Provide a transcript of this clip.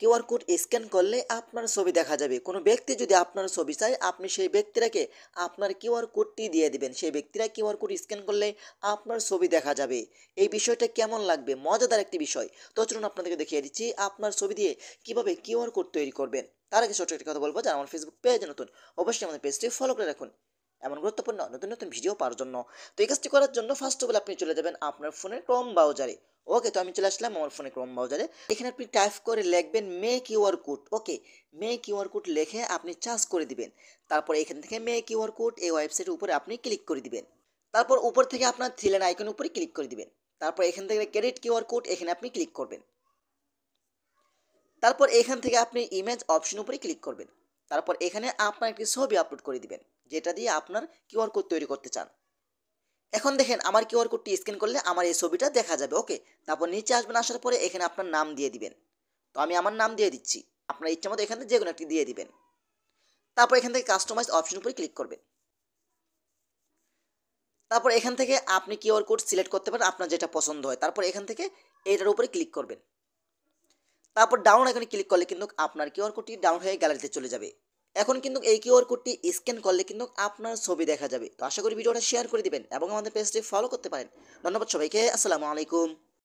QR code scan করলে আপনার ছবি দেখা যাবে। কোনো ব্যক্তি যদি আপনার ছবি চায়, আপনি সেই ব্যক্তিটাকে আপনার কিউআর কোডটি দিয়ে দিবেন। সেই ব্যক্তিরা কিউআর কোড স্ক্যান করলে আপনার ছবি দেখা যাবে। এই বিষয়টা কেমন লাগবে? মজাদার একটি বিষয়। তো চলুন আপনাদেরকে দেখিয়ে দিচ্ছি আপনার ছবি দিয়ে কিভাবে কিউআর কোড তৈরি করবেন। তার আগে ছোট্ট একটি কথা বলবো, যারা আমার ফেসবুক পেজে নতুন, অবশ্যই আমাদের পেজটি ফলো করে রাখুন এমন গুরুত্বপূর্ণ নতুন নতুন ভিডিও পাওয়ার জন্য। তো এই কাজটি করার জন্য ফার্স্ট অফ অল আপনি চলে যাবেন আপনার ফোনের ক্রোম ব্রাউজারে। ওকে, তো আমি চলে আসলাম আমার ফোনে ক্রোম ব্রাউজারে। এখানে আপনি টাইপ করে লিখবেন মে কিউআর কোড। ওকে, মে কিউআর কোড লিখে আপনি সার্চ করে দিবেন। তারপর এখান থেকে মে কিউআর কোড এই ওয়েবসাইটের উপরে আপনি ক্লিক করে দিবেন। তারপর উপর থেকে আপনার থ্রি লাইন আইকনের উপরে ক্লিক করে দিবেন। তারপর এখান থেকে ক্রেডিট কিউআর কোড এখানে আপনি ক্লিক করবেন। তারপর এখান থেকে আপনি ইমেজ অপশন উপরে ক্লিক করবেন। তারপর এখানে আপনার একটি ছবি আপলোড করে দিবেন, যেটা দিয়ে আপনার কিউআর কোড তৈরি করতে চান। এখন দেখেন আমার কিউআর কোডটি স্ক্যান করলে আমার এই ছবিটা দেখা যাবে। ওকে, তারপর নিচে আসবেন, আসার পরে এখানে আপনার নাম দিয়ে দিবেন। তো আমি আমার নাম দিয়ে দিচ্ছি, আপনার ইচ্ছা মতো এখান থেকে যে কোনো একটি দিয়ে দিবেন। তারপর এখান থেকে কাস্টমাইজ অপশন উপরে ক্লিক করবেন। তারপর এখান থেকে আপনি কিউআর কোড সিলেক্ট করতে পারেন আপনার যেটা পছন্দ হয়। তারপর এখান থেকে এইটার উপরে ক্লিক করবেন। তারপর ডাউন আইকনে ক্লিক করলে কিন্তু আপনার কিউআর কোডটি ডাউন হয়ে গ্যালারিতে চলে যাবে। এখন কিন্তু এই কিউআর কোডটি স্ক্যান করলে কিন্তু আপনার ছবি দেখা যাবে। তো আশা করি ভিডিওটা শেয়ার করে দিবেন এবং আমাদের পেজটি ফলো করতে পারেন। ধন্যবাদ সবাইকে। আসসালামু আলাইকুম।